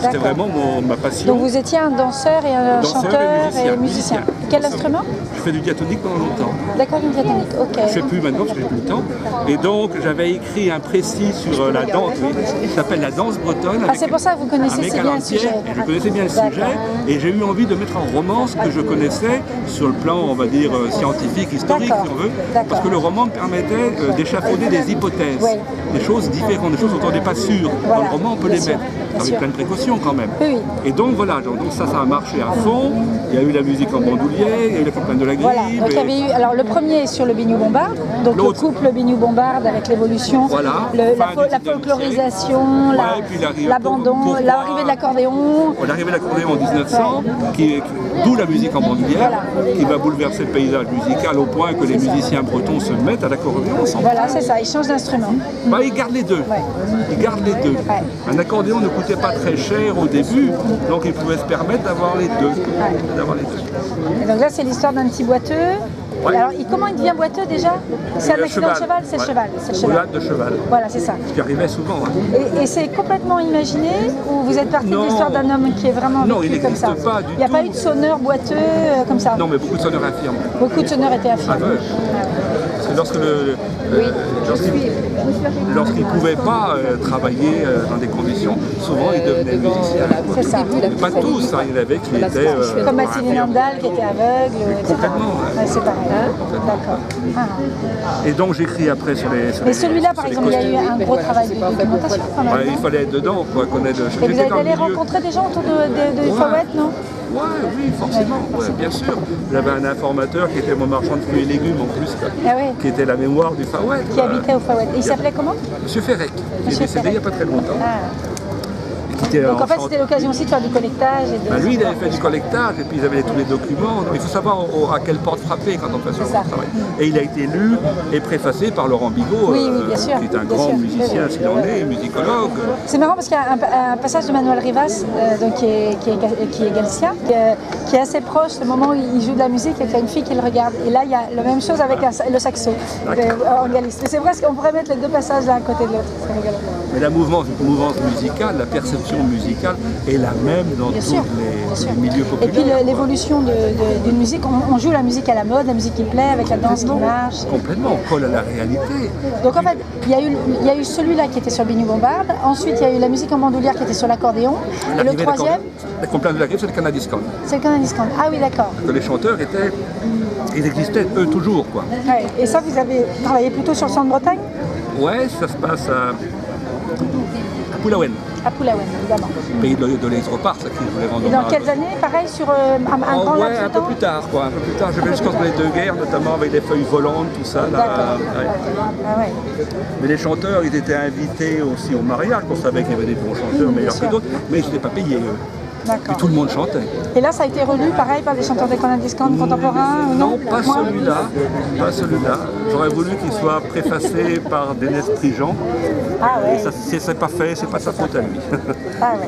C'était vraiment ma passion. Donc vous étiez un danseur et un chanteur et musicien. Quel instrument? Je fais du diatonique pendant longtemps. D'accord, du diatonique, ok. Je ne fais plus maintenant parce que j'ai plus le temps. Et donc j'avais écrit un précis sur la danse, qui s'appelle la danse bretonne. Ah, c'est pour ça que vous connaissez si bien le sujet. Et je connaissais bien le sujet et j'ai eu envie de mettre en roman ce que je connaissais sur le plan, on va dire, scientifique, historique, si on veut. Parce que le roman me permettait d'échafauder des hypothèses, des choses différentes, des choses dont on n'est pas sûr. Dans le roman, on peut les mettre, avec plein de précautions quand même. Oui. Et donc voilà, donc ça a marché à fond. Il y a eu la musique en bandoulier, il y a eu la campagne de la grippe. Voilà, donc il y avait eu, alors le premier sur le Biniou Bombarde, donc le couple Biniou Bombarde avec l'évolution, la folklorisation, l'abandon, l'arrivée de l'accordéon. L'arrivée de l'accordéon en 1900, d'où la musique en bandoulière, qui va bouleverser le paysage musical au point que les musiciens bretons se mettent à l'accordéon ensemble. Voilà, c'est ça, ils changent d'instrument. Bah, ils gardent les deux. Ils gardent les deux. Un accordéon ne coûtait pas très cher au début, donc ils pouvaient se permettre d'avoir les deux. Et donc là, c'est l'histoire d'un petit boiteux. Alors, comment il devient boiteux déjà? C'est un accident de cheval? C'est le cheval. C'est le cheval. De cheval. Voilà, c'est ça. Ce qui arrivait souvent. Et c'est complètement imaginé ou vous êtes parti de l'histoire d'un homme qui est vraiment vécu comme ça? Pas du tout. Il n'y a pas eu de sonneur boiteux comme ça? Non, mais beaucoup de sonneurs infirmes. Beaucoup de sonneurs étaient infirmes. Parce que lorsqu'ils ne pouvaient pas travailler dans des conditions, souvent ils devenaient musiciens. C'est ça. Pas tous, il y en avait qui étaient... Comme Mathilde Nandal qui était aveugle, etc. Complètement. C'est pareil. D'accord. Et donc j'écris après sur les... Mais celui-là, par exemple, il y a eu un gros travail de documentation quand même. Il fallait être dedans, quoi, connaître... Et vous êtes allé rencontrer des gens autour de Fawet, non? Oui, forcément, bien sûr. J'avais un informateur qui était mon marchand de fruits et légumes en plus, qui était la mémoire du Fawet. Qui habitait au Fawet. Et il s'appelait comment? Monsieur Ferrec, qui est décédé il n'y a pas très longtemps. Donc en fait c'était l'occasion aussi de faire du collectage et de... Lui il avait fait du collectage et puis ils avaient tous les documents. Donc, il faut savoir à quelle porte frapper quand on fait ce travail. Et il a été lu et préfacé par Laurent Bigot, qui est un grand musicien s'il en est, musicologue. C'est marrant parce qu'il y a un passage de Manuel Rivas, donc, qui est galicien, qui est assez proche, le moment où il joue de la musique et qu'il y a une fille qui le regarde. Et là il y a la même chose avec le saxo en Galice. Mais c'est vrai qu'on pourrait mettre les deux passages l'un à côté de l'autre. Mais la mouvance musicale, la perception musicale est la même dans tous les milieux populaires. Et puis l'évolution d'une musique, on joue la musique à la mode, la musique qui plaît, avec la danse qui marche. Complètement, on colle à la réalité. Donc en fait, il y a eu celui-là qui était sur Biniou Bombarde, ensuite il y a eu la musique en bandoulière qui était sur l'accordéon, et le troisième... La complainte de la grippe, c'est le Canadiscan. C'est le Canadiscan, ah oui d'accord. Que les chanteurs ils existaient eux toujours, quoi. Ouais. Et ça, vous avez travaillé plutôt sur le centre de Bretagne? Ouais, ça se passe à Poulaouen. À Poulaouen, évidemment. Pays de l'Aisropart, ça qui voulait rendre. Et dans quelles années, pareil, sur un grand laps de temps? Un peu plus tard, quoi. Un peu plus tard. Je vais jusqu'en les deux guerres, notamment avec les feuilles volantes, tout ça. Là. Mais les chanteurs, ils étaient invités aussi au mariage. On savait qu'il y avait des bons chanteurs, meilleurs que d'autres, mais ils n'étaient pas payés, eux. Et tout le monde chantait. Et là, ça a été relu, pareil, par des chanteurs des Canadiscan contemporains? Non, pas celui-là. Pas celui-là. J'aurais voulu qu'il soit préfacé par Dénès Prigent. Ah ouais. Et ça, si c'est pas fait, c'est pas sa faute à lui. Ah ouais.